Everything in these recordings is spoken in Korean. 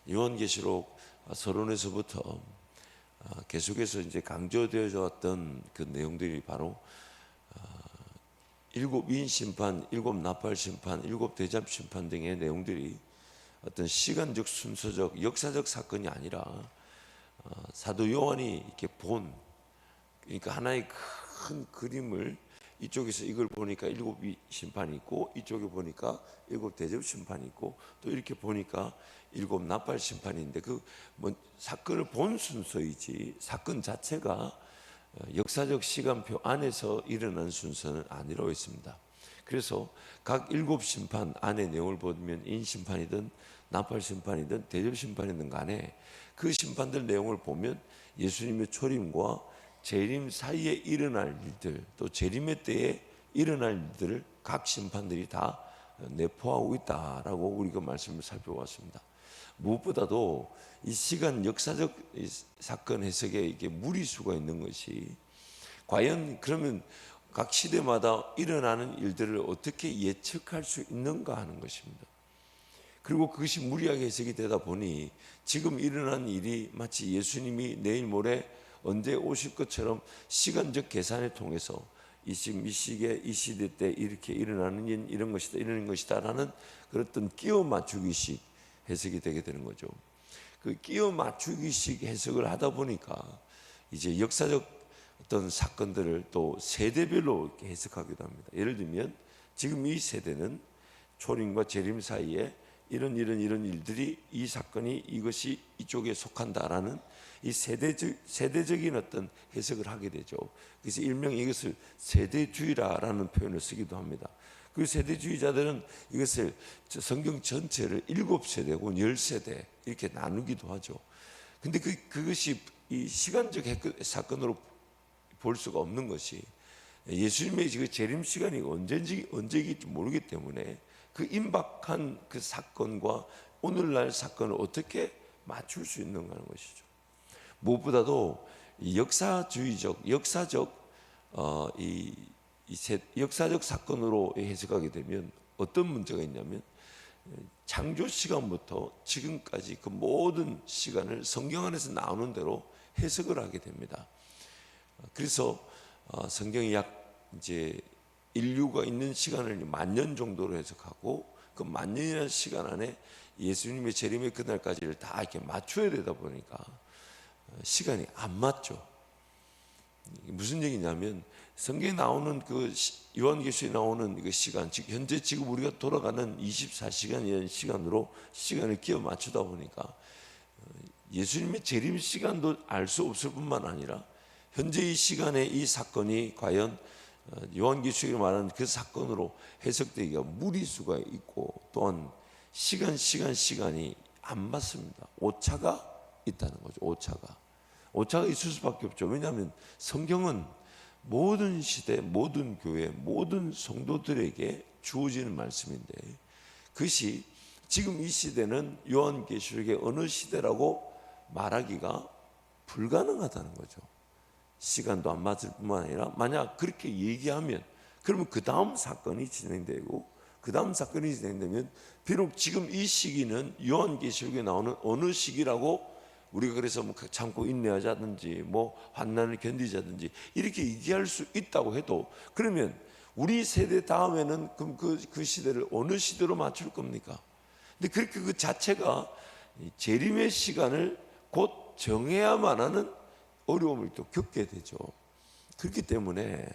요한계시록 서론에서부터 계속해서 이제 강조되어져 왔던 그 내용들이 바로 일곱 위인 심판, 일곱 나팔 심판, 일곱 대접 심판 등의 내용들이 어떤 시간적 순서적 역사적 사건이 아니라 사도 요한이 이렇게 본, 그러니까 하나의 큰 그림을 이쪽에서 이걸 보니까 일곱 심판이 있고 이쪽에 보니까 일곱 대접 심판이 있고 또 이렇게 보니까 일곱 나팔 심판이 있는데 그 뭐 사건을 본 순서이지 사건 자체가 역사적 시간표 안에서 일어난 순서는 아니라고 했습니다. 그래서 각 일곱 심판 안의 내용을 보면 인심판이든 나팔 심판이든 대접 심판이든 간에 그 심판들 내용을 보면 예수님의 초림과 재림 사이에 일어날 일들, 또 재림의 때에 일어날 일들을 각 심판들이 다 내포하고 있다라고 우리가 말씀을 살펴봤습니다. 무엇보다도 이 시간 역사적 사건 해석에 이게 무리수가 있는 것이 과연 그러면 각 시대마다 일어나는 일들을 어떻게 예측할 수 있는가 하는 것입니다. 그리고 그것이 무리하게 해석이 되다 보니 지금 일어난 일이 마치 예수님이 내일 모레 언제 오실 것처럼 시간적 계산을 통해서 이 시기에 이 시대 때 이렇게 일어나는 일 이런 것이다 이런 것이다라는 그런 끼워 맞추기식 해석이 되게 되는 거죠. 그 끼워 맞추기식 해석을 하다 보니까 이제 역사적 어떤 사건들을 또 세대별로 이렇게 해석하기도 합니다. 예를 들면 지금 이 세대는 초림과 재림 사이에 이런 일들이 이 사건이 이것이 이쪽에 속한다라는 이 세대적인 어떤 해석을 하게 되죠. 그래서 일명 이것을 세대주의라는 표현을 쓰기도 합니다. 그 세대주의자들은 이것을 성경 전체를 7세대고 10세대 이렇게 나누기도 하죠. 근데 그것이 이 시간적 사건으로 볼 수가 없는 것이 예수님의 그 재림 시간이 언제일지 모르기 때문에 그 임박한 그 사건과 오늘날 사건을 어떻게 맞출 수 있는가 하는 것이죠. 무엇보다도 역사주의적, 역사적 사건으로 해석하게 되면 어떤 문제가 있냐면 창조 시간부터 지금까지 그 모든 시간을 성경 안에서 나오는 대로 해석을 하게 됩니다. 그래서 성경이 약 이제 인류가 있는 시간을 만년 정도로 해석하고 그 만년이라는 시간 안에 예수님의 재림의 그날까지를 다 이렇게 맞춰야 되다 보니까 시간이 안 맞죠. 무슨 얘기냐면 성경에 나오는 그 요한계시에 나오는 그 시간, 즉 현재 지금 우리가 돌아가는 24시간이라는 시간으로 시간을 끼워 맞추다 보니까 예수님의 재림 시간도 알 수 없을 뿐만 아니라 현재 이 시간에 이 사건이 과연 요한계시록에 말하는 그 사건으로 해석되기가 무리수가 있고 또한 시간이 안 맞습니다. 오차가 있다는 거죠. 오차가 있을 수밖에 없죠. 왜냐하면 성경은 모든 시대, 모든 교회, 모든 성도들에게 주어지는 말씀인데 그것이 지금 이 시대는 요한계시록의 어느 시대라고 말하기가 불가능하다는 거죠. 시간도 안 맞을 뿐만 아니라 만약 그렇게 얘기하면 그러면 그 다음 사건이 진행되고 그 다음 사건이 진행되면 비록 지금 이 시기는 요한계시록에 나오는 어느 시기라고 우리가 그래서 뭐 참고 인내하자든지 뭐 환난을 견디자든지 이렇게 얘기할 수 있다고 해도 그러면 우리 세대 다음에는 그럼 그 시대를 어느 시대로 맞출 겁니까? 근데 그렇게 그 자체가 재림의 시간을 곧 정해야만 하는 어려움을 또 겪게 되죠. 그렇기 때문에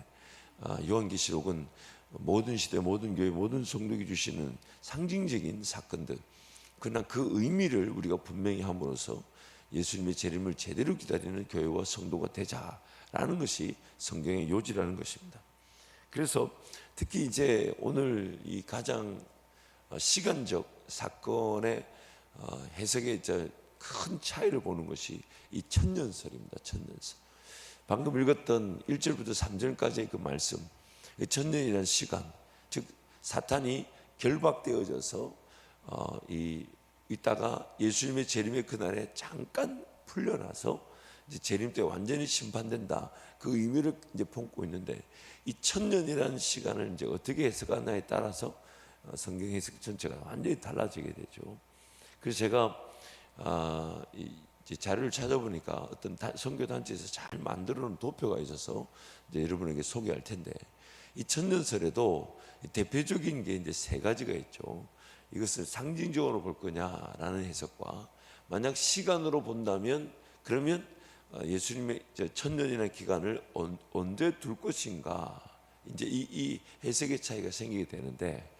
요한계시록은 모든 시대, 모든 교회, 모든 성도에게 주시는 상징적인 사건들, 그러나 그 의미를 우리가 분명히 함으로써 예수님의 재림을 제대로 기다리는 교회와 성도가 되자라는 것이 성경의 요지라는 것입니다. 그래서 특히 이제 오늘 이 가장 시간적 사건의 해석에 큰 차이를 보는 것이 이 천년설입니다. 천년설. 방금 읽었던 1절부터 3절까지의 그 말씀, 천년이라는 시간, 즉 사탄이 결박되어져서 이따가 예수님의 재림의 그날에 잠깐 풀려나서 이제 재림 때 완전히 심판된다. 그 의미를 이제 품고 있는데 이 천년이라는 시간을 이제 어떻게 해석하나에 따라서 성경 해석 전체가 완전히 달라지게 되죠. 그래서 제가 이제 자료를 찾아보니까 어떤 선교 단체에서 잘 만들어 놓은 도표가 있어서 이제 여러분에게 소개할 텐데, 이 천년설에도 대표적인 게 이제 세 가지가 있죠. 이것을 상징적으로 볼 거냐라는 해석과, 만약 시간으로 본다면 그러면 예수님의 천년이라는 기간을 언제 둘 것인가, 이제 이 해석의 차이가 생기게 되는데,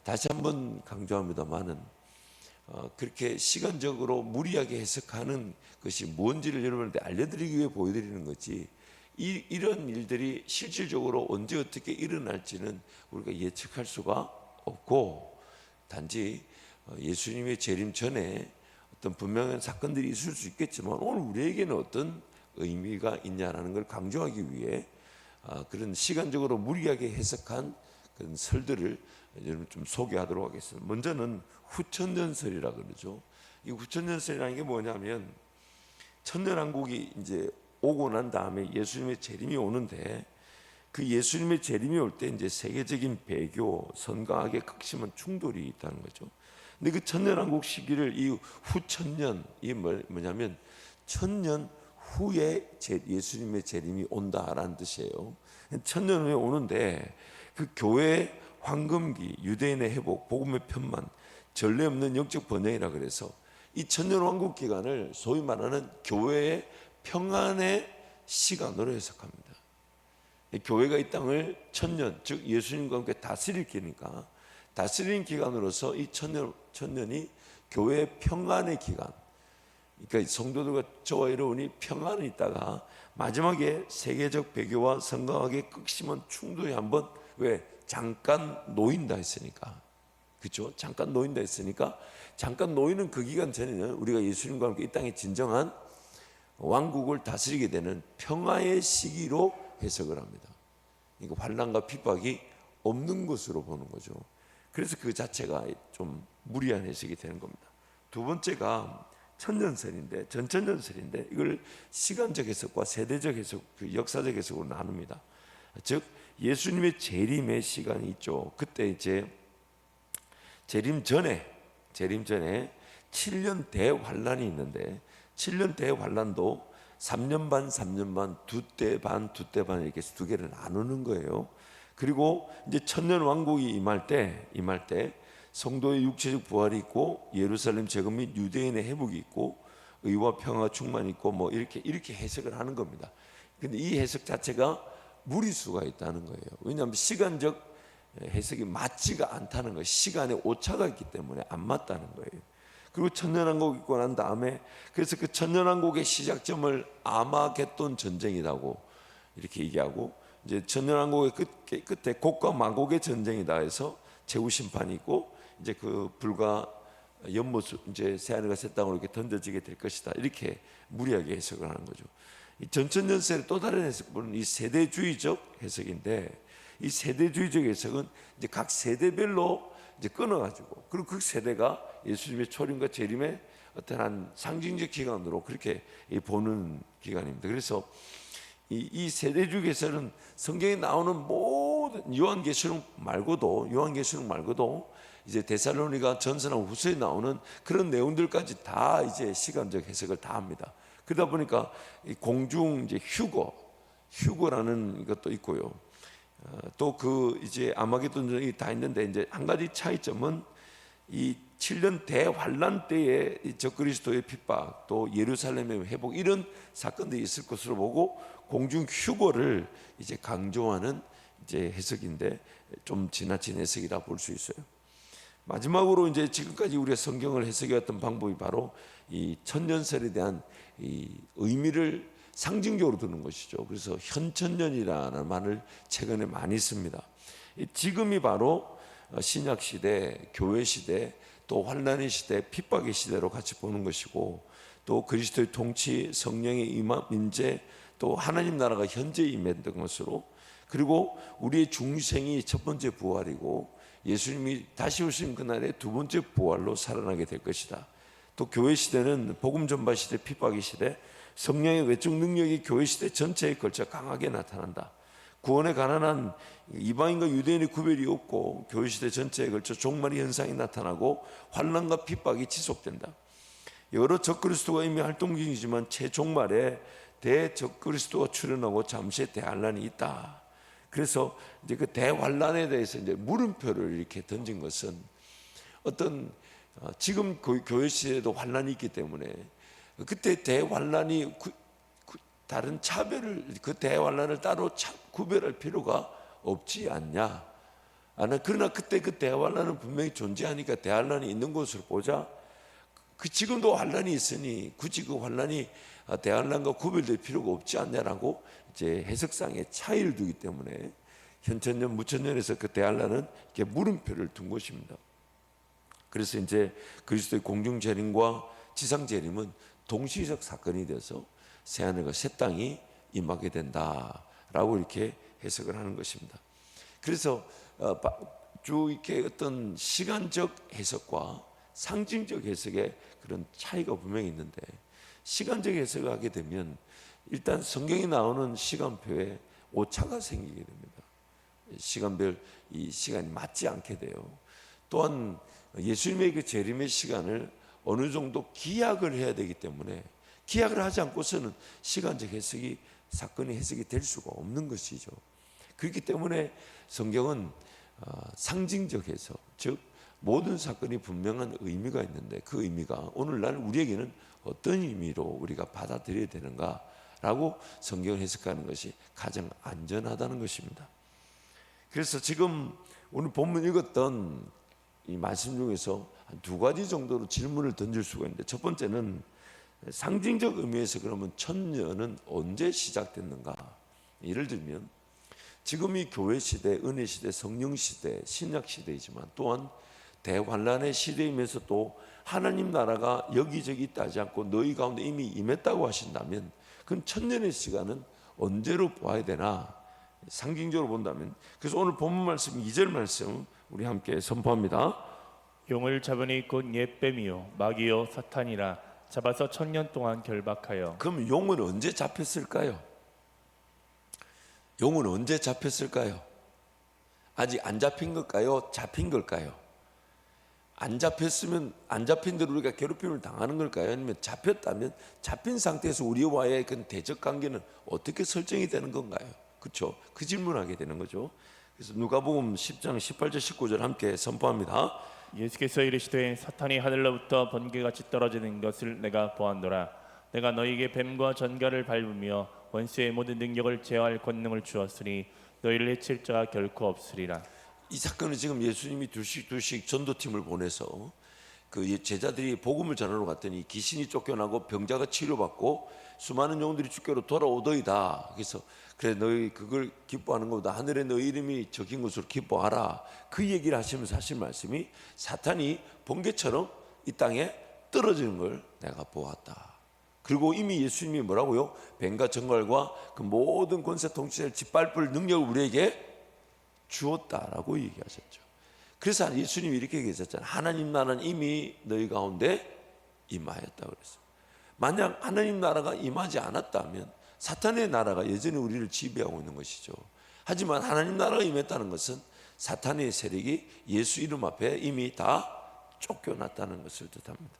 다시 한번 강조합니다만은 그렇게 시간적으로 무리하게 해석하는 것이 뭔지를 여러분한테 알려드리기 위해 보여드리는 거지, 이런 일들이 실질적으로 언제 어떻게 일어날지는 우리가 예측할 수가 없고, 단지 예수님의 재림 전에 어떤 분명한 사건들이 있을 수 있겠지만 오늘 우리에게는 어떤 의미가 있냐라는 걸 강조하기 위해 그런 시간적으로 무리하게 해석한 그런 설들을 여러분 좀 소개하도록 하겠습니다. 먼저는 후천년설이라 그러죠. 이 후천년설이라는 게 뭐냐면, 천년왕국이 이제 오고 난 다음에 예수님의 재림이 오는데, 그 예수님의 재림이 올 때 이제 세계적인 배교, 선과학의 극심한 충돌이 있다는 거죠. 근데 그 천년왕국 시기를 이 후천년, 이 뭐냐면 천년 후에 예수님의 재림이 온다라는 뜻이에요. 천년 후에 오는데, 그 교회의 황금기, 유대인의 회복, 복음의 편만, 전례 없는 영적 번영이라 그래서 이 천년왕국 기간을 소위 말하는 교회의 평안의 시간으로 해석합니다. 교회가 이 천년, 즉 예수님과 함께 다스릴 기니까, 다스리는 기간으로서 이 천년이 교회의 평안의 기간, 그러니까 성도들과 저와 여러분이 평안을 있다가 마지막에 세계적 배교와 성강학의 극심한 충돌이 한번, 왜? 잠깐 놓인다 했으니까, 그렇죠? 잠깐 놓인다 했으니까, 잠깐 놓이는 그 기간 전에는 우리가 예수님과 함께 이 땅의 진정한 왕국을 다스리게 되는 평화의 시기로 해석을 합니다. 그러니까 환난과 핍박이 없는 것으로 보는 거죠. 그래서 그 자체가 좀 무리한 해석이 되는 겁니다. 두 번째가 천년설인데, 전천년설인데, 이걸 시간적 해석과 세대적 해석, 그 역사적 해석으로 나눕니다. 즉 예수님의 재림의 시간이 있죠. 그때 이제 재림 전에 7년 대환란이 있는데, 7년 대환란도 3년 반, 3년 반, 두 때 반 이렇게 두 개를 나누는 거예요. 그리고 이제 천년 왕국이 임할 때 성도의 육체적 부활이 있고, 예루살렘 재건 및 유대인의 회복이 있고, 의와 평화 충만이 있고, 뭐 이렇게 해석을 하는 겁니다. 근데 이 해석 자체가 무리수가 있다는 거예요. 왜냐하면 시간적 해석이 맞지가 않다는 거예요. 시간에 오차가 있기 때문에 안 맞다는 거예요. 그리고 천년왕국 있고 난 다음에, 그래서 그 천년왕국의 시작점을 아마겟돈 전쟁이라고 이렇게 얘기하고, 이제 천년왕국의 끝에 곡과 마곡의 전쟁이다 해서 최후 심판이 있고, 이제 그 불과 연못, 이제 새하늘과 새 땅으로 이렇게 던져지게 될 것이다, 이렇게 무리하게 해석을 하는 거죠. 이 전천년설의 또 다른 해석은 이 세대주의적 해석인데, 이 세대주의적 해석은 이제 각 세대별로 이제 끊어가지고, 그리고 그 세대가 예수님의 초림과 재림의 어떤 한 상징적 기간으로 그렇게 보는 기간입니다. 그래서 이 세대주의에서는 성경에 나오는 모든 요한계시록 말고도 이제 데살로니가 전서나 후서에 나오는 그런 내용들까지 다 이제 시간적 해석을 다 합니다. 그러다 보니까 공중 이제 휴거라는 것도 있고요. 또 그 이제 아마겟돈전이 다 있는데, 이제 한 가지 차이점은 이 7년 대환란 때에 적그리스도의 핍박, 또 예루살렘의 회복, 이런 사건들이 있을 것으로 보고 공중 휴거를 이제 강조하는 이제 해석인데, 좀 지나친 해석이라 볼 수 있어요. 마지막으로 이제 지금까지 우리가 성경을 해석해왔던 방법이 바로 이 천년설에 대한 이 의미를 상징적으로 두는 것이죠. 그래서 현천년이라는 말을 최근에 많이 씁니다. 지금이 바로 신약 시대, 교회 시대, 또 환난의 시대, 핍박의 시대로 같이 보는 것이고, 또 그리스도의 통치, 성령의 임재, 또 하나님 나라가 현재 임했던 것으로, 그리고 우리의 중생이 첫 번째 부활이고, 예수님이 다시 오신 그날의 두 번째 부활로 살아나게 될 것이다. 또 교회 시대는 복음 전파 시대, 핍박의 시대, 성령의 외적 능력이 교회 시대 전체에 걸쳐 강하게 나타난다. 구원에 가난한 이방인과 유대인의 구별이 없고, 교회 시대 전체에 걸쳐 종말의 현상이 나타나고 환난과 핍박이 지속된다. 여러 적그리스도가 이미 활동 중이지만 최종말에 대적그리스도가 출현하고 잠시 대환란이 있다. 그래서 이제 그 대환란에 대해서 이제 물음표를 이렇게 던진 것은 어떤 지금 교회 시대에도 환란이 있기 때문에 그때 대환란이 다른 차별을 그 대환란을 따로 구별할 필요가 없지 않냐. 그러나 그때 그 대환란은 분명히 존재하니까 대환란이 있는 것으로 보자. 그 지금도 환란이 있으니 굳이 그 환란이 대환란과 구별될 필요가 없지 않냐라고 이제 해석상의 차이를 두기 때문에 현천년 무천년에서 그 대환란은 이렇게 물음표를 둔 것입니다. 그래서 이제 그리스도의 공중 재림과 지상 재림은 동시적 사건이 되어서 새 하늘과 새 땅이 임하게 된다라고 이렇게 해석을 하는 것입니다. 그래서 쭉 이렇게 어떤 시간적 해석과 상징적 해석의 그런 차이가 분명히 있는데, 시간적 해석을 하게 되면 일단 성경에 나오는 시간표에 오차가 생기게 됩니다. 시간별 이 시간이 맞지 않게 돼요. 또한 예수님의 그 재림의 시간을 어느 정도 기약을 해야 되기 때문에 기약을 하지 않고서는 시간적 해석이 사건의 해석이 될 수가 없는 것이죠. 그렇기 때문에 성경은 상징적 해석, 즉 모든 사건이 분명한 의미가 있는데 그 의미가 오늘날 우리에게는 어떤 의미로 우리가 받아들여야 되는가라고 성경을 해석하는 것이 가장 안전하다는 것입니다. 그래서 지금 오늘 본문 읽었던 이 말씀 중에서 한 두 가지 정도로 질문을 던질 수가 있는데, 첫 번째는 상징적 의미에서 그러면 천년은 언제 시작됐는가? 예를 들면 지금 이 교회 시대, 은혜 시대, 성령 시대, 신약 시대이지만 또한 대환란의 시대이면서 또 하나님 나라가 여기저기 있다 하지 않고 너희 가운데 이미 임했다고 하신다면 그럼 천년의 시간은 언제로 보아야 되나? 상징적으로 본다면, 그래서 오늘 본문 말씀 2절 말씀 우리 함께 선포합니다. 용을 잡으니 곧 옛뱀이요 마귀요 사탄이라 잡아서 천년 동안 결박하여. 그럼 용은 언제 잡혔을까요? 용은 언제 잡혔을까요? 아직 안 잡힌 걸까요? 잡힌 걸까요? 안 잡혔으면 안 잡힌 대로 우리가 괴롭힘을 당하는 걸까요? 아니면 잡혔다면 잡힌 상태에서 우리와의 그 대적 관계는 어떻게 설정이 되는 건가요? 그렇죠? 그 질문하게 되는 거죠. 그래서 누가복음 10장 18절 19절 함께 선포합니다. 예수께서 이르시되 사탄이 하늘로부터 번개같이 떨어지는 것을 내가 보았노라. 내가 너희에게 뱀과 전갈을 밟으며 원수의 모든 능력을 제어할 권능을 주었으니 너희를 해칠 자가 결코 없으리라. 이 사건은 지금 예수님이 둘씩 전도팀을 보내서 그 제자들이 복음을 전하러 갔더니 귀신이 쫓겨나고 병자가 치료받고 수많은 영들이 주께로 돌아오더이다. 그래서 그래 너희 그걸 기뻐하는 것보다 하늘에 너희 이름이 적힌 것으로 기뻐하라. 그 얘기를 하시면서 하신 말씀이 사탄이 번개처럼 이 땅에 떨어지는 걸 내가 보았다. 그리고 이미 예수님이 뭐라고요? 뱀과 정갈과 그 모든 권세 통치를 짓밟을 능력을 우리에게 주었다라고 얘기하셨죠. 그래서 예수님이 이렇게 얘기하셨잖아요. 하나님 나라는 이미 너희 가운데 임하였다고 그랬어요. 만약 하나님 나라가 임하지 않았다면 사탄의 나라가 여전히 우리를 지배하고 있는 것이죠. 하지만 하나님 나라가 임했다는 것은 사탄의 세력이 예수 이름 앞에 이미 다 쫓겨났다는 것을 뜻합니다.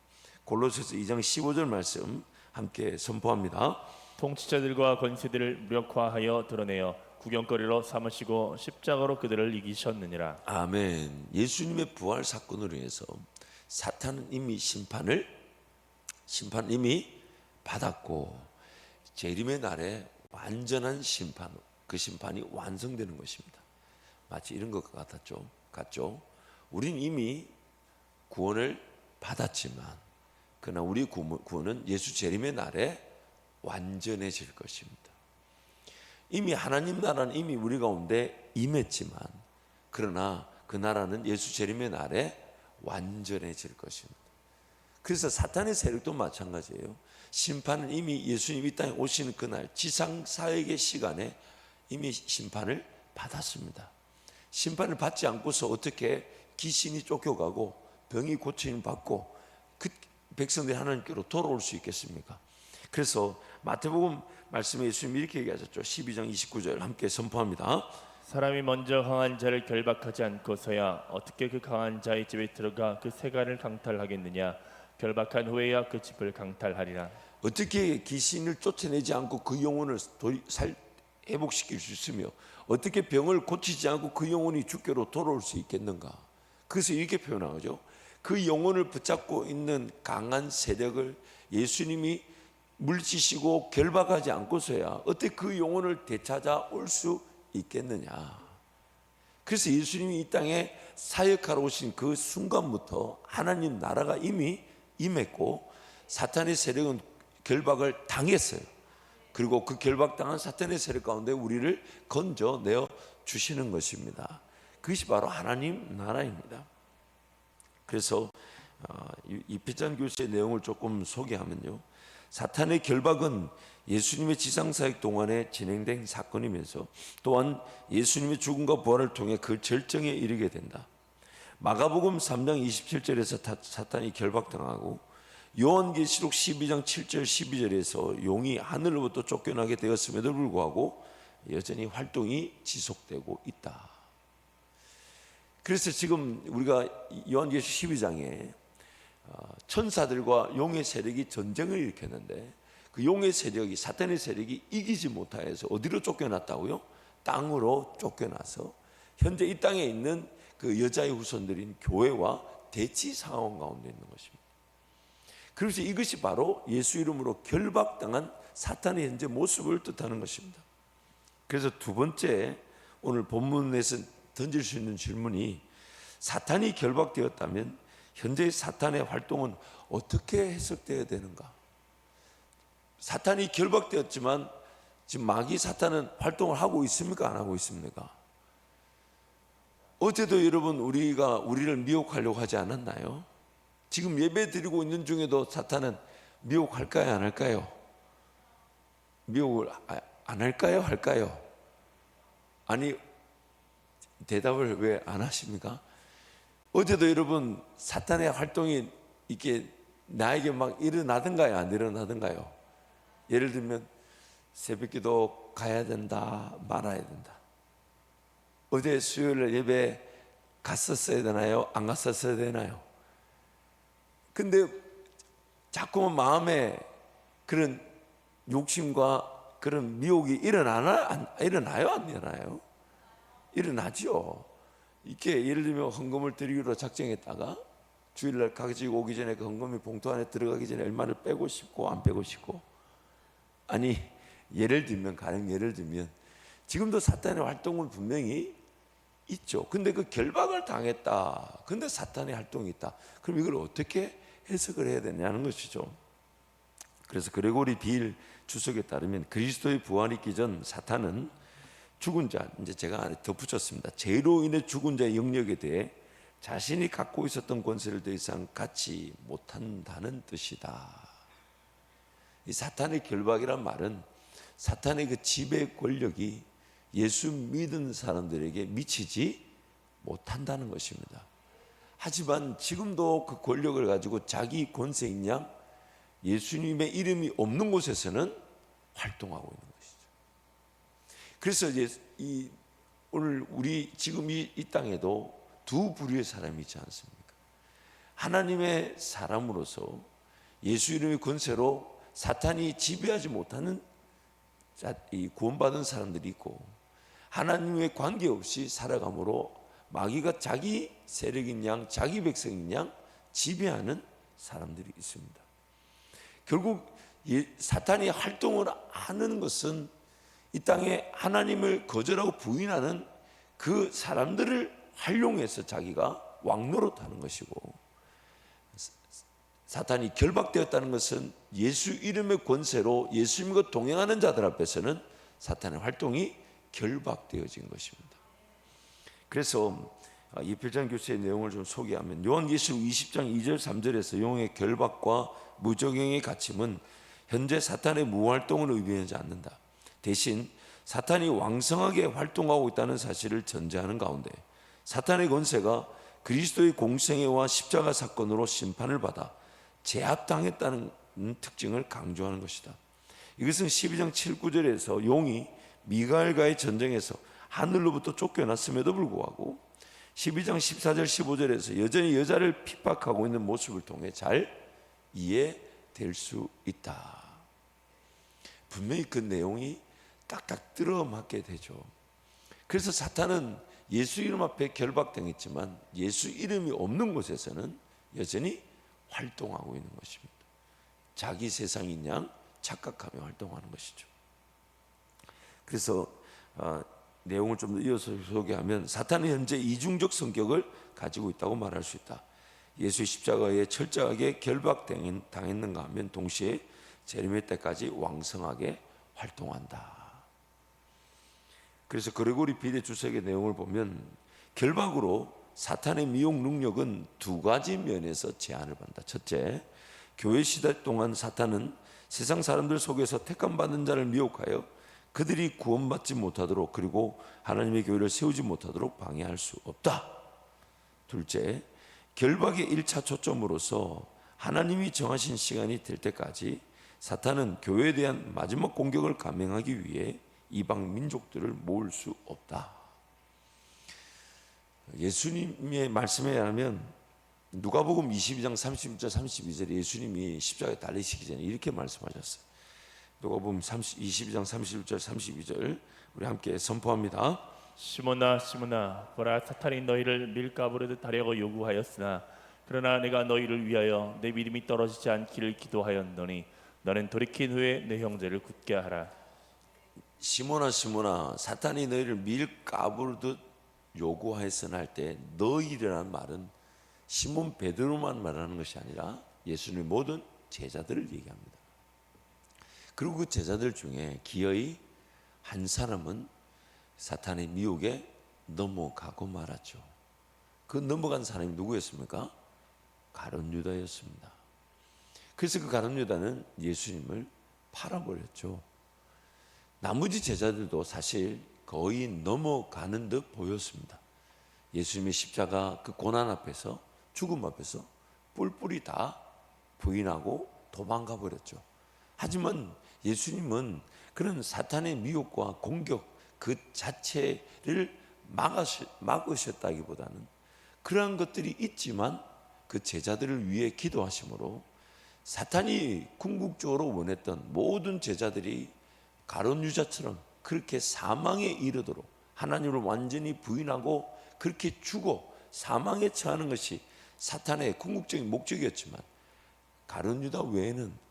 골로새서 2장 15절 말씀 함께 선포합니다. 통치자들과 권세들을 무력화하여 드러내어 구경거리로 삼으시고 십자가로 그들을 이기셨느니라. 아멘. 예수님의 부활 사건으로 인해서 사탄은 이미 심판 이미 받았고 재림의 날에 완전한 심판, 그 심판이 완성되는 것입니다. 마치 이런 것 같죠? 우린 이미 구원을 받았지만 그러나 우리 구원은 예수 재림의 날에 완전해질 것입니다. 이미 하나님 나라는 이미 우리 가운데 임했지만 그러나 그 나라는 예수 재림의 날에 완전해질 것입니다. 그래서 사탄의 세력도 마찬가지예요. 심판은 이미 예수님 이 땅에 오시는 그날 지상사역의 시간에 이미 심판을 받았습니다. 심판을 받지 않고서 어떻게 귀신이 쫓겨가고 병이 고침을 받고 그 백성들이 하나님께로 돌아올 수 있겠습니까? 그래서 마태복음 말씀에 예수님이 이렇게 얘기하셨죠. 12장 29절 함께 선포합니다. 사람이 먼저 강한 자를 결박하지 않고서야 어떻게 그 강한 자의 집에 들어가 그 세간을 강탈하겠느냐. 결박한 후에야 그 집을 강탈하리라. 어떻게 귀신을 쫓아내지 않고 그 영혼을 회복시킬 수 있으며 어떻게 병을 고치지 않고 그 영혼이 주께로 돌아올 수 있겠는가? 그래서 이렇게 표현하죠. 그 영혼을 붙잡고 있는 강한 세력을 예수님이 물리치시고 결박하지 않고서야 어떻게 그 영혼을 되찾아 올 수 있겠느냐. 그래서 예수님이 이 땅에 사역하러 오신 그 순간부터 하나님 나라가 이미 임했고 사탄의 세력은 결박을 당했어요. 그리고 그 결박당한 사탄의 세력 가운데 우리를 건져내어 주시는 것입니다. 그것이 바로 하나님 나라입니다. 그래서 이 비전교수의 내용을 조금 소개하면요, 사탄의 결박은 예수님의 지상사역 동안에 진행된 사건이면서 또한 예수님의 죽음과 부활을 통해 그 절정에 이르게 된다. 마가복음 3장 27절에서 사탄이 결박당하고 요한계시록 12장 7절 12절에서 용이 하늘로부터 쫓겨나게 되었음에도 불구하고 여전히 활동이 지속되고 있다. 그래서 지금 우리가 요한계시록 12장에 천사들과 용의 세력이 전쟁을 일으켰는데 그 용의 세력이, 사탄의 세력이 이기지 못하여서 어디로 쫓겨났다고요? 땅으로 쫓겨나서 현재 이 땅에 있는 그 여자의 후손들인 교회와 대치 상황 가운데 있는 것입니다. 그래서 이것이 바로 예수 이름으로 결박당한 사탄의 현재 모습을 뜻하는 것입니다. 그래서 두 번째 오늘 본문에서 던질 수 있는 질문이, 사탄이 결박되었다면 현재 사탄의 활동은 어떻게 해석되어야 되는가? 사탄이 결박되었지만 지금 마귀 사탄은 활동을 하고 있습니까? 안 하고 있습니까? 어제도 여러분 우리를 미혹하려고 하지 않았나요? 지금 예배 드리고 있는 중에도 사탄은 미혹할까요? 안 할까요? 미혹을 안 할까요? 할까요? 아니, 대답을 왜 안 하십니까? 어제도 여러분 사탄의 활동이 이렇게 나에게 막 일어나던가요? 안 일어나던가요? 예를 들면 새벽기도 가야 된다, 말아야 된다. 어제 수요일 예배 갔었어야 되나요? 안 갔었어야 되나요? 근데 자꾸만 마음에 그런 욕심과 그런 미혹이 일어나요? 안 일어나요? 일어나죠. 이렇게 예를 들면 헌금을 드리기로 작정했다가 주일날 가지고 오기 전에 그 헌금이 봉투 안에 들어가기 전에 얼마를 빼고 싶고 안 빼고 싶고, 아니 예를 들면 지금도 사탄의 활동은 분명히 있죠. 근데 그 결박을 당했다. 근데 사탄의 활동이 있다. 그럼 이걸 어떻게 해석을 해야 되냐는 것이죠. 그래서 그레고리 비일 주석에 따르면 그리스도의 부활이 있기 전 사탄은 죽은 자, 이제 제가 안에 덧붙였습니다. 죄로 인해 죽은 자의 영역에 대해 자신이 갖고 있었던 권세를 더 이상 갖지 못한다는 뜻이다. 이 사탄의 결박이란 말은 사탄의 그 지배 권력이 예수 믿은 사람들에게 미치지 못한다는 것입니다. 하지만 지금도 그 권력을 가지고 자기 권세인 양 예수님의 이름이 없는 곳에서는 활동하고 있는 것이죠. 그래서 이제 오늘 우리 지금 이 땅에도 두 부류의 사람이 있지 않습니까? 하나님의 사람으로서 예수 이름의 권세로 사탄이 지배하지 못하는 이 구원받은 사람들이 있고, 하나님의 관계없이 살아감으로 마귀가 자기 세력인 양, 자기 백성인 양 지배하는 사람들이 있습니다. 결국 사탄이 활동을 하는 것은 이 땅에 하나님을 거절하고 부인하는 그 사람들을 활용해서 자기가 왕노릇하는 것이고, 사탄이 결박되었다는 것은 예수 이름의 권세로 예수님과 동행하는 자들 앞에서는 사탄의 활동이 결박되어진 것입니다. 그래서 이필장 교수의 내용을 좀 소개하면, 요한계시록 20장 2절 3절에서 용의 결박과 무적용의 갇힘은 현재 사탄의 무활동을 의미하지 않는다. 대신 사탄이 왕성하게 활동하고 있다는 사실을 전제하는 가운데 사탄의 권세가 그리스도의 공생애와 십자가 사건으로 심판을 받아 제압당했다는 특징을 강조하는 것이다. 이것은 12장 7, 9절에서 용이 미가엘과의 전쟁에서 하늘로부터 쫓겨났음에도 불구하고 12장 14절 15절에서 여전히 여자를 핍박하고 있는 모습을 통해 잘 이해될 수 있다. 분명히 그 내용이 딱딱 들어맞게 되죠. 그래서 사탄은 예수 이름 앞에 결박당했지만 예수 이름이 없는 곳에서는 여전히 활동하고 있는 것입니다. 자기 세상인 양 착각하며 활동하는 것이죠. 그래서 내용을 좀 더 이어서 소개하면 사탄은 현재 이중적 성격을 가지고 있다고 말할 수 있다. 예수의 십자가에 철저하게 결박당했는가 하면 동시에 재림의 때까지 왕성하게 활동한다. 그래서 그레고리 비대 주석의 내용을 보면 결박으로 사탄의 미혹 능력은 두 가지 면에서 제한을 받는다. 첫째, 교회 시대 동안 사탄은 세상 사람들 속에서 택함받은 자를 미혹하여 그들이 구원받지 못하도록 그리고 하나님의 교회를 세우지 못하도록 방해할 수 없다. 둘째, 결박의 1차 초점으로서 하나님이 정하신 시간이 될 때까지 사탄은 교회에 대한 마지막 공격을 감행하기 위해 이방 민족들을 모을 수 없다. 예수님의 말씀에 의하면 누가복음 22장 31절 32절에 예수님이 십자가에 달리시기 전에 이렇게 말씀하셨어요. 누가복음 22장 31절 32절 우리 함께 선포합니다. 시몬아 시몬아 보라 사탄이 너희를 밀가부르듯 하려고 요구하였으나 그러나 내가 너희를 위하여 내 믿음이 떨어지지 않기를 기도하였노니 너는 돌이킨 후에 내 형제를 굳게 하라. 시몬아 시몬아 사탄이 너희를 밀가부르듯 요구하였으나 할 때 너희라는 말은 시몬 베드로만 말하는 것이 아니라 예수님의 모든 제자들을 얘기합니다. 그리고 그 제자들 중에 기어이 한 사람은 사탄의 미혹에 넘어가고 말았죠. 그 넘어간 사람이 누구였습니까? 가룟 유다였습니다. 그래서 그 가룟 유다는 예수님을 팔아버렸죠. 나머지 제자들도 사실 거의 넘어가는 듯 보였습니다. 예수님의 십자가 그 고난 앞에서 죽음 앞에서 뿔뿔이 다 부인하고 도망가 버렸죠. 하지만 예수님은 그런 사탄의 미혹과 공격 그 자체를 막으셨다기보다는 그러한 것들이 있지만 그 제자들을 위해 기도하심으로 사탄이 궁극적으로 원했던 모든 제자들이 가룟 유다처럼 그렇게 사망에 이르도록 하나님을 완전히 부인하고 그렇게 죽어 사망에 처하는 것이 사탄의 궁극적인 목적이었지만 가룟 유다 외에는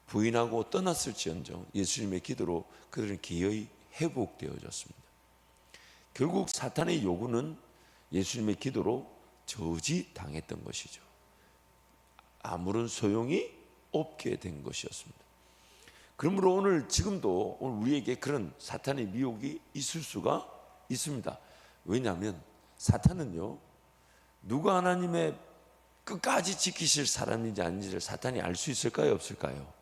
부인하고 떠났을지언정 예수님의 기도로 그들은 기어이 회복되어졌습니다. 결국 사탄의 요구는 예수님의 기도로 저지당했던 것이죠. 아무런 소용이 없게 된 것이었습니다. 그러므로 오늘 지금도 오늘 우리에게 그런 사탄의 미혹이 있을 수가 있습니다. 왜냐하면 사탄은요, 누가 하나님의 끝까지 지키실 사람인지 아닌지를 사탄이 알 수 있을까요? 없을까요?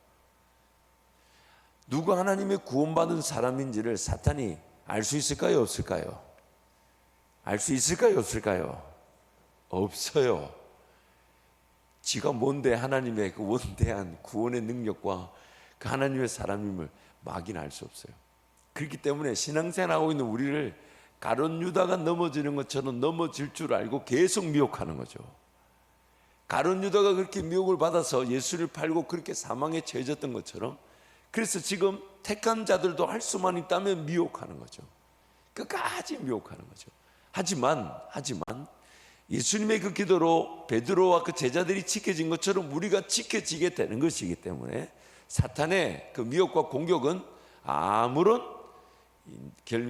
누가 하나님의 구원받은 사람인지를 사탄이 알 수 있을까요? 없을까요? 알 수 있을까요? 없을까요? 없어요. 지가 뭔데 하나님의 그 원대한 구원의 능력과 그 하나님의 사람임을 막이는 알 수 없어요. 그렇기 때문에 신앙생활하고 있는 우리를 가룟 유다가 넘어지는 것처럼 넘어질 줄 알고 계속 미혹하는 거죠. 가룟 유다가 그렇게 미혹을 받아서 예수를 팔고 그렇게 사망에 처해졌던 것처럼 그래서 지금 택한 자들도 할 수만 있다면 미혹하는 거죠. 끝까지 미혹하는 거죠. 하지만 예수님의 그 기도로 베드로와 그 제자들이 지켜진 것처럼 우리가 지켜지게 되는 것이기 때문에 사탄의 그 미혹과 공격은 아무런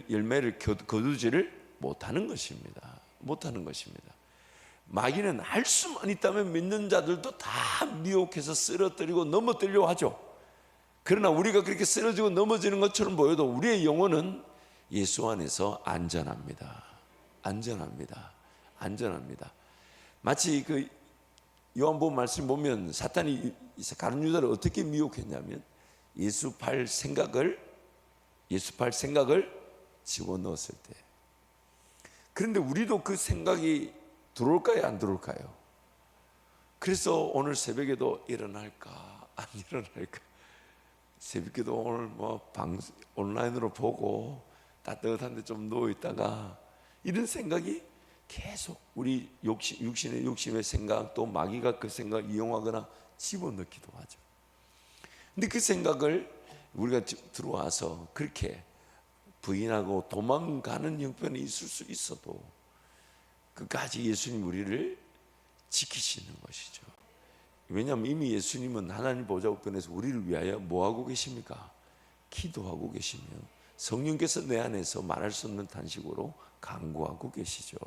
열매를 거두지를 못하는 것입니다. 못하는 것입니다. 마귀는 할 수만 있다면 믿는 자들도 다 미혹해서 쓰러뜨리고 넘어뜨리려고 하죠. 그러나 우리가 그렇게 쓰러지고 넘어지는 것처럼 보여도 우리의 영혼은 예수 안에서 안전합니다. 안전합니다. 안전합니다. 마치 그 요한복음 말씀 보면 사탄이 가룟 유다를 어떻게 미혹했냐면 예수 팔 생각을 집어넣었을 때. 그런데 우리도 그 생각이 들어올까요? 안 들어올까요? 그래서 오늘 새벽에도 일어날까 안 일어날까 새벽에도 오늘 온라인으로 보고 따뜻한데 좀 누워 있다가 이런 생각이 계속 우리 육신의 욕심의 생각, 또 마귀가 그 생각을 이용하거나 집어넣기도 하죠. 근데 그 생각을 우리가 들어와서 그렇게 부인하고 도망가는 형편이 있을 수 있어도 끝까지 예수님 우리를 지키시는 것이죠. 왜냐하면 이미 예수님은 하나님 보좌 우편에서 우리를 위하여 뭐하고 계십니까? 기도하고 계시며 성령께서 내 안에서 말할 수 없는 단식으로 간구하고 계시죠.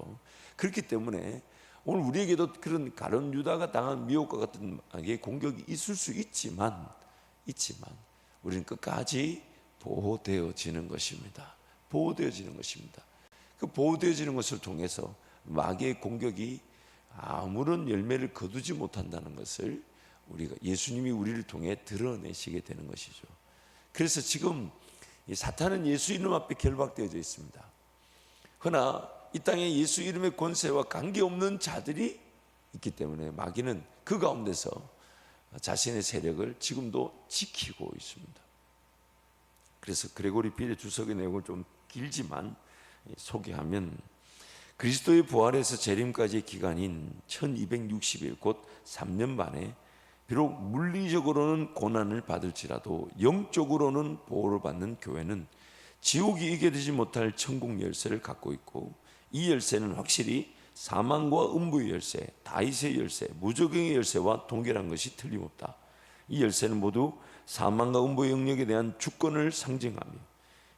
그렇기 때문에 오늘 우리에게도 그런 가룟 유다가 당한 미혹과 같은 공격이 있을 수 있지만 우리는 끝까지 보호되어지는 것입니다. 보호되어지는 것입니다. 그 보호되어지는 것을 통해서 마귀의 공격이 아무런 열매를 거두지 못한다는 것을 우리가 예수님이 우리를 통해 드러내시게 되는 것이죠. 그래서 지금 이 사탄은 예수 이름 앞에 결박되어져 있습니다. 그러나 이 땅에 예수 이름의 권세와 관계없는 자들이 있기 때문에 마귀는 그 가운데서 자신의 세력을 지금도 지키고 있습니다. 그래서 그레고리 빌의 주석의 내용을 좀 길지만 소개하면 그리스도의 부활에서 재림까지의 기간인 1260일 곧 3년 반에 비록 물리적으로는 고난을 받을지라도 영적으로는 보호를 받는 교회는 지옥이 이겨내지 못할 천국 열쇠를 갖고 있고, 이 열쇠는 확실히 사망과 음부의 열쇠, 다윗의 열쇠, 무저갱의 열쇠와 동일한 것이 틀림없다. 이 열쇠는 모두 사망과 음부의 영역에 대한 주권을 상징하며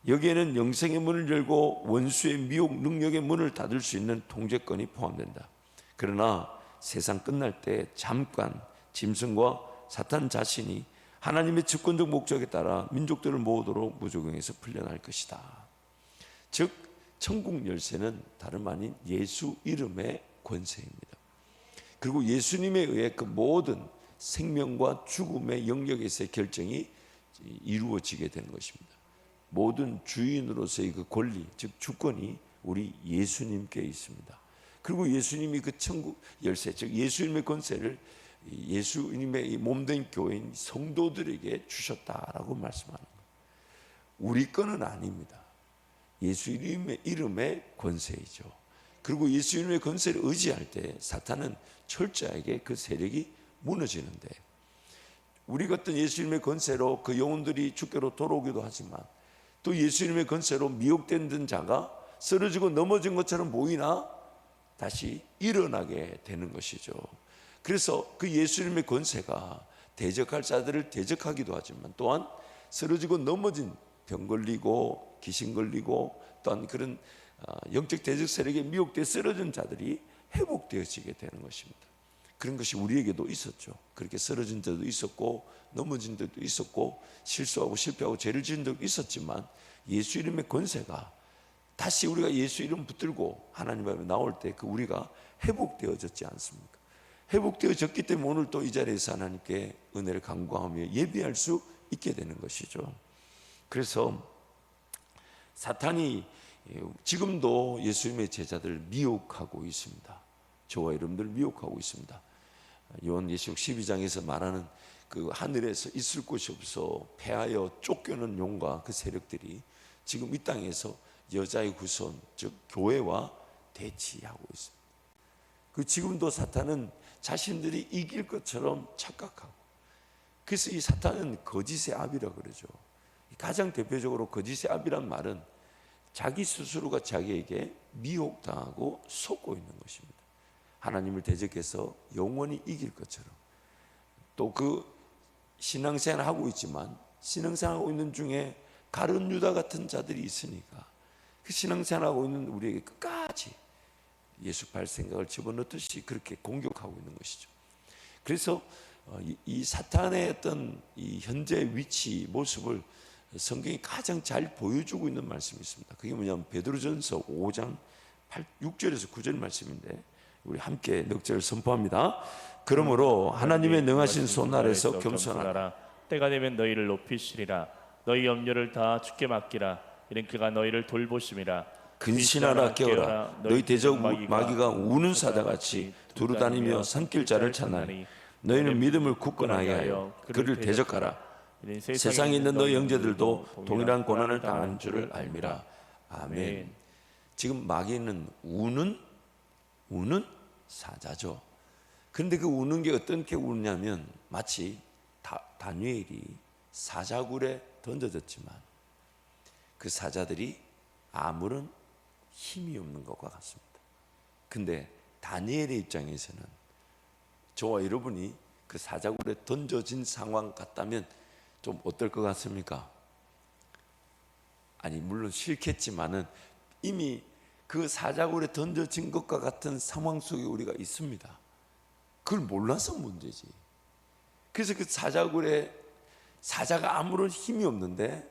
여기에는 영생의 문을 열고 원수의 미혹 능력의 문을 닫을 수 있는 통제권이 포함된다. 그러나 세상 끝날 때 잠깐 짐승과 사탄 자신이 하나님의 주권적 목적에 따라 민족들을 모으도록 무저갱에서 풀려날 것이다. 즉 천국 열쇠는 다름 아닌 예수 이름의 권세입니다. 그리고 예수님에 의해 그 모든 생명과 죽음의 영역에서의 결정이 이루어지게 되는 것입니다. 모든 주인으로서의 그 권리, 즉 주권이 우리 예수님께 있습니다. 그리고 예수님이 그 천국 열쇠, 즉 예수님의 권세를 예수님의 몸된 교인 성도들에게 주셨다라고 말씀하는 거예요. 우리 거는 아닙니다. 예수 이름의 권세이죠. 그리고 예수 이름의 권세를 의지할 때 사탄은 철저하게 그 세력이 무너지는데, 우리 같은 예수 이름의 권세로 그 영혼들이 주께로 돌아오기도 하지만 또 예수 이름의 권세로 미혹된 자가 쓰러지고 넘어진 것처럼 보이나 다시 일어나게 되는 것이죠. 그래서 그 예수 이름의 권세가 대적할 자들을 대적하기도 하지만 또한 쓰러지고 넘어진 병 걸리고 귀신 걸리고 또한 그런 영적 대적 세력에 미혹되어 쓰러진 자들이 회복되어지게 되는 것입니다. 그런 것이 우리에게도 있었죠. 그렇게 쓰러진 자도 있었고 넘어진 자도 있었고 실수하고 실패하고 죄를 지은 적도 있었지만 예수 이름의 권세가 다시 우리가 예수 이름 붙들고 하나님 앞에 나올 때 그 우리가 회복되어졌지 않습니까? 회복되어졌기 때문에 오늘 또 이 자리에서 하나님께 은혜를 간구하며 예배할 수 있게 되는 것이죠. 그래서 사탄이 지금도 예수님의 제자들을 미혹하고 있습니다. 저와 여러분들을 미혹하고 있습니다. 요한계시록 12장에서 말하는 그 하늘에서 있을 곳이 없어 패하여 쫓겨는 용과 그 세력들이 지금 이 땅에서 여자의 후손 즉 교회와 대치하고 있습니다. 그 지금도 사탄은 자신들이 이길 것처럼 착각하고, 그래서 이 사탄은 거짓의 아비라 그러죠. 가장 대표적으로 거짓의 아비란 말은 자기 스스로가 자기에게 미혹당하고 속고 있는 것입니다. 하나님을 대적해서 영원히 이길 것처럼, 또 그 신앙생활을 하고 있지만 신앙생활하고 있는 중에 가룟 유다 같은 자들이 있으니까 그 신앙생활하고 있는 우리에게 끝까지 예수팔 생각을 집어넣듯이 그렇게 공격하고 있는 것이죠. 그래서 이 사탄의 어떤 이 현재 위치 모습을 성경이 가장 잘 보여주고 있는 말씀이 있습니다. 그게 뭐냐면 베드로전서 5장 6절에서 9절 말씀인데 우리 함께 넉절 선포합니다. 그러므로 하나님의 능하신 손 아래서 겸손하라. 때가 되면 너희를 높이시리라. 너희 염려를 다 주께 맡기라. 이는 그가 너희를 돌보심이라. 근신하라 깨어라. 너희 대적 마귀가 우는 사자같이 두루다니며 산길자를 찾나니 너희는 믿음을 굳건하게 하여 그를 대적하라. 세상에 있는 너희 형제들도 동일한 고난을 당한 줄을 알미라. 아멘. 지금 마귀는 우는 우는 사자죠. 그런데 그 우는 게 어떻게 우느냐면 마치 다니엘이 사자굴에 던져졌지만 그 사자들이 아무런 힘이 없는 것과 같습니다. 근데 다니엘의 입장에서는 저와 여러분이 그 사자굴에 던져진 상황 같다면 좀 어떨 것 같습니까? 아니 물론 싫겠지만은 이미 그 사자굴에 던져진 것과 같은 상황 속에 우리가 있습니다. 그걸 몰라서 문제지. 그래서 그 사자굴에 사자가 아무런 힘이 없는데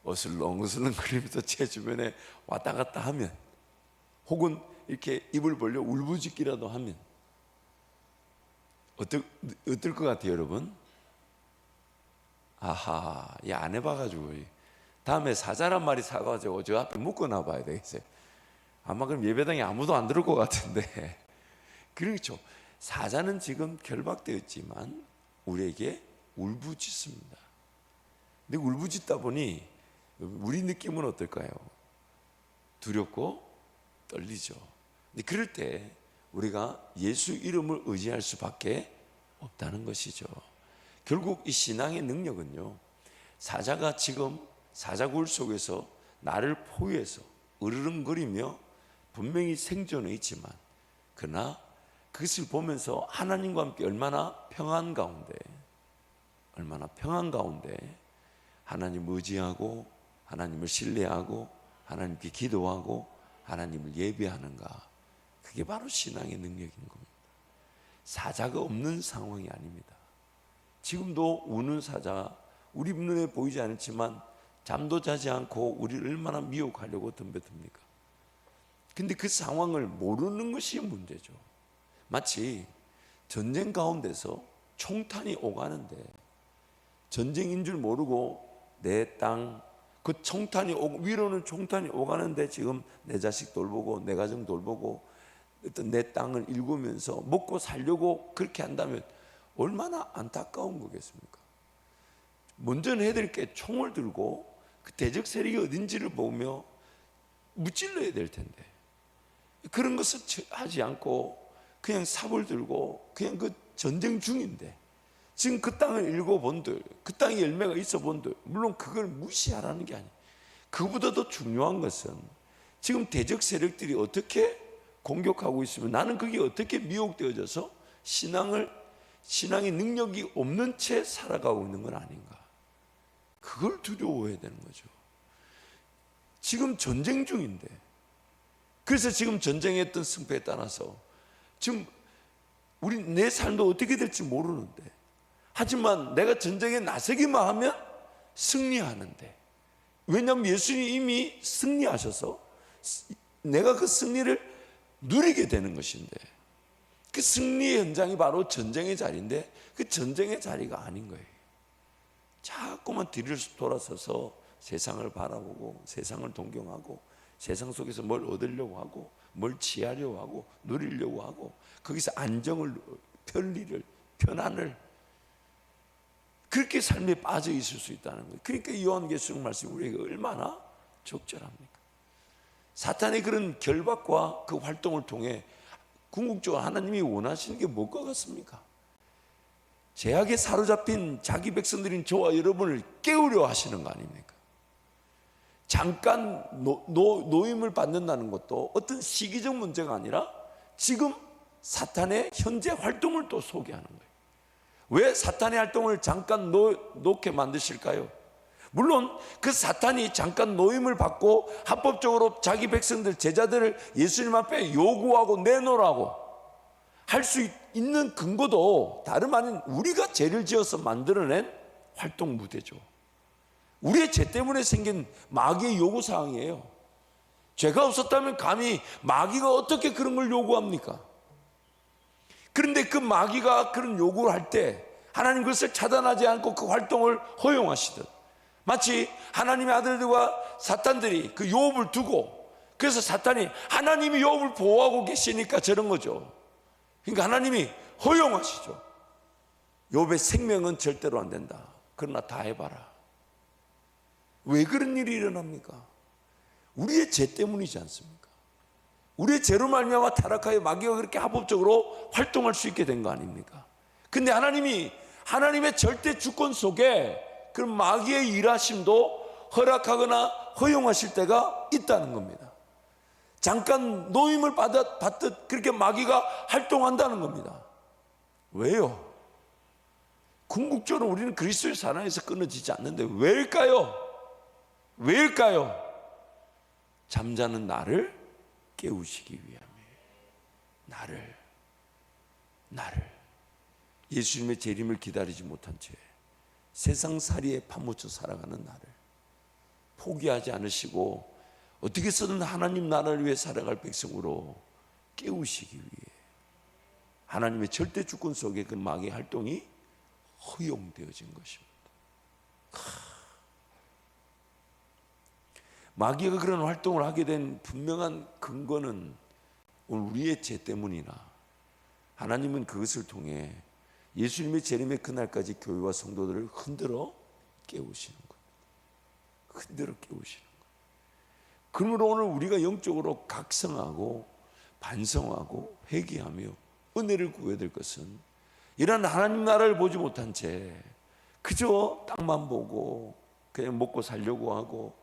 어슬렁어슬렁 거리면서 제 주변에 왔다 갔다 하면, 혹은 이렇게 입을 벌려 울부짖기라도 하면 어떨 것 같아요, 여러분? 아하, 안 해봐가지고 다음에 사자란 말이 사가지고 저 앞에 묶어놔 봐야 되겠어요. 아마 그럼 예배당에 아무도 안 들을 것 같은데. 그렇죠. 사자는 지금 결박되었지만 우리에게 울부짖습니다. 근데 울부짖다 보니 우리 느낌은 어떨까요? 두렵고 떨리죠. 근데 그럴 때 우리가 예수 이름을 의지할 수밖에 없다는 것이죠. 결국 이 신앙의 능력은요, 사자가 지금 사자굴 속에서 나를 포위해서 으르렁거리며 분명히 생존해 있지만, 그러나 그것을 보면서 하나님과 함께 얼마나 평안 가운데 하나님을 의지하고 하나님을 신뢰하고 하나님께 기도하고 하나님을 예배하는가, 그게 바로 신앙의 능력인 겁니다. 사자가 없는 상황이 아닙니다. 지금도 우는 사자, 우리 눈에 보이지 않지만 잠도 자지 않고 우리를 얼마나 미혹하려고 덤벼듭니까? 근데 그 상황을 모르는 것이 문제죠. 마치 전쟁 가운데서 총탄이 오가는데 전쟁인 줄 모르고 내 땅, 그 총탄이 위로는 총탄이 오가는데 지금 내 자식 돌보고 내 가정 돌보고 어떤 내 땅을 일구면서 먹고 살려고 그렇게 한다면 얼마나 안타까운 거겠습니까? 먼저는 해야 될 게 총을 들고 그 대적 세력이 어딘지를 보며 무찔러야 될 텐데, 그런 것을 하지 않고 그냥 삽을 들고 그냥 그 전쟁 중인데, 지금 그 땅을 일궈본들, 그 땅에 열매가 있어 본들, 물론 그걸 무시하라는 게 아니에요. 그보다 중요한 것은 지금 대적 세력들이 어떻게 공격하고 있으면 나는 그게 어떻게 미혹되어져서 신앙의 능력이 없는 채 살아가고 있는 건 아닌가, 그걸 두려워해야 되는 거죠. 지금 전쟁 중인데, 그래서 지금 전쟁에 했던 승패에 따라서 지금 내 삶도 어떻게 될지 모르는데, 하지만 내가 전쟁에 나서기만 하면 승리하는데, 왜냐하면 예수님이 이미 승리하셔서 내가 그 승리를 누리게 되는 것인데, 그 승리의 현장이 바로 전쟁의 자리인데 그 전쟁의 자리가 아닌 거예요. 자꾸만 뒤를 돌아서서 세상을 바라보고 세상을 동경하고 세상 속에서 뭘 얻으려고 하고 뭘 취하려고 하고 누리려고 하고 거기서 안정을, 편리를, 편안을, 그렇게 삶에 빠져 있을 수 있다는 거예요. 그러니까 요한계시록 말씀이 우리에게 얼마나 적절합니까? 사탄의 그런 결박과 그 활동을 통해 궁극적으로 하나님이 원하시는 게 뭘것 같습니까? 죄악에 사로잡힌 자기 백성들인 저와 여러분을 깨우려 하시는 거 아닙니까? 잠깐 노임을 받는다는 것도 어떤 시기적 문제가 아니라 지금 사탄의 현재 활동을 또 소개하는 거예요. 왜 사탄의 활동을 잠깐 놓게 만드실까요? 물론 그 사탄이 잠깐 노임을 받고 합법적으로 자기 백성들, 제자들을 예수님 앞에 요구하고 내놓으라고 할 수 있는 근거도 다름 아닌 우리가 죄를 지어서 만들어낸 활동 무대죠. 우리의 죄 때문에 생긴 마귀의 요구사항이에요. 죄가 없었다면 감히 마귀가 어떻게 그런 걸 요구합니까? 그런데 그 마귀가 그런 요구를 할 때 하나님 그것을 차단하지 않고 그 활동을 허용하시듯, 마치 하나님의 아들들과 사탄들이 그 욥을 두고, 그래서 사탄이 하나님이 욥을 보호하고 계시니까 저런 거죠. 그러니까 하나님이 허용하시죠. 욥의 생명은 절대로 안 된다. 그러나 다 해봐라. 왜 그런 일이 일어납니까? 우리의 죄 때문이지 않습니까? 우리의 죄로 말미암아 타락하여 마귀가 그렇게 합법적으로 활동할 수 있게 된 거 아닙니까? 근데 하나님이 하나님의 절대 주권 속에 그런 마귀의 일하심도 허락하거나 허용하실 때가 있다는 겁니다. 잠깐 노임을 받듯 그렇게 마귀가 활동한다는 겁니다. 왜요? 궁극적으로 우리는 그리스도의 사랑에서 끊어지지 않는데 왜일까요? 왜일까요? 잠자는 나를 깨우시기 위함이에요. 나를 예수님의 재림을 기다리지 못한 채 세상살이에 파묻혀 살아가는 나를 포기하지 않으시고 어떻게 해서든 하나님 나라를 위해 살아갈 백성으로 깨우시기 위해 하나님의 절대 주권 속에 그 마귀의 활동이 허용되어진 것입니다. 마귀가 그런 활동을 하게 된 분명한 근거는 오늘 우리의 죄 때문이나 하나님은 그것을 통해 예수님의 재림의 그날까지 교회와 성도들을 흔들어 깨우시는 것. 흔들어 깨우시는 것. 그러므로 오늘 우리가 영적으로 각성하고 반성하고 회개하며 은혜를 구해야 될 것은 이런 하나님 나라를 보지 못한 채 그저 땅만 보고 그냥 먹고 살려고 하고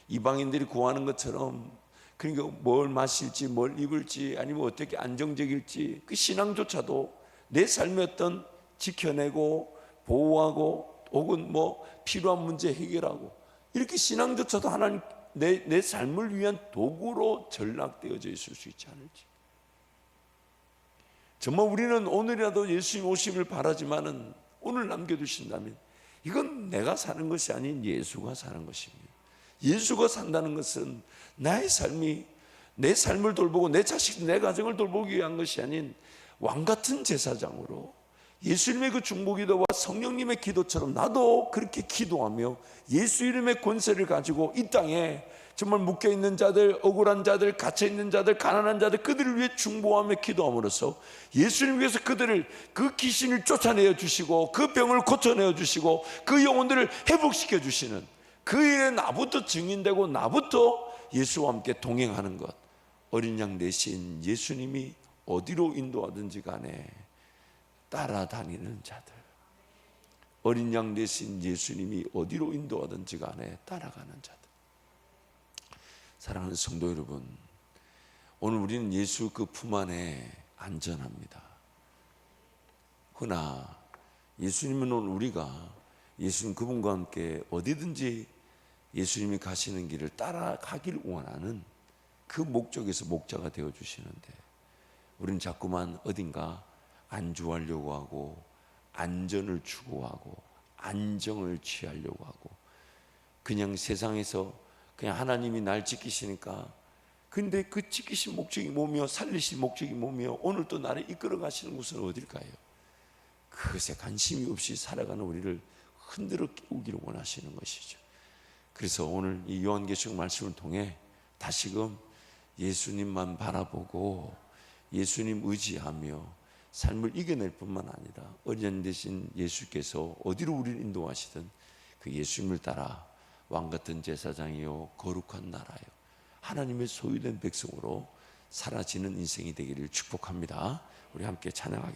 이방인들이 구하는 것처럼 그러니까 뭘 마실지 뭘 입을지 아니면 어떻게 안정적일지 그 신앙조차도 내 삶의 어떤 지켜내고 보호하고 혹은 뭐 필요한 문제 해결하고 이렇게 신앙조차도 하나님 내 삶을 위한 도구로 전락되어져 있을 수 있지 않을지. 정말 우리는 오늘이라도 예수님 오심을 바라지만은 오늘 남겨두신다면 이건 내가 사는 것이 아닌 예수가 사는 것입니다. 예수가 산다는 것은 나의 삶이 내 삶을 돌보고 내 자식, 내 가정을 돌보기 위한 것이 아닌 왕같은 제사장으로 예수님의 그 중보기도와 성령님의 기도처럼 나도 그렇게 기도하며 예수 이름의 권세를 가지고 이 땅에 정말 묶여있는 자들, 억울한 자들, 갇혀있는 자들, 가난한 자들 그들을 위해 중보하며 기도함으로써 예수님 위해서 그들을 그 귀신을 쫓아내어 주시고 그 병을 고쳐내어 주시고 그 영혼들을 회복시켜 주시는 그 일에 나부터 증인되고 나부터 예수와 함께 동행하는 것. 어린 양 대신 예수님이 어디로 인도하든지 간에 따라다니는 자들. 어린 양 대신 예수님이 어디로 인도하든지 간에 따라가는 자들. 사랑하는 성도 여러분, 오늘 우리는 예수 그 품 안에 안전합니다. 그러나 예수님은 오늘 우리가 예수님 그분과 함께 어디든지 예수님이 가시는 길을 따라가길 원하는 그 목적에서 목자가 되어주시는데 우리는 자꾸만 어딘가 안주하려고 하고 안전을 추구하고 안정을 취하려고 하고 그냥 세상에서 그냥 하나님이 날 지키시니까 근데 그 지키신 목적이 뭐며 살리신 목적이 뭐며 오늘 또 나를 이끌어 가시는 곳은 어딜까요? 그것에 관심이 없이 살아가는 우리를 흔들어 깨우기를 원하시는 것이죠. 그래서 오늘 이 요한계시록 말씀을 통해 다시금 예수님만 바라보고 예수님 의지하며 삶을 이겨낼 뿐만 아니라 어린 대신 예수께서 어디로 우리를 인도하시든 그 예수님을 따라 왕같은 제사장이요 거룩한 나라요 하나님의 소유된 백성으로 사라지는 인생이 되기를 축복합니다. 우리 함께 찬양하겠습니다.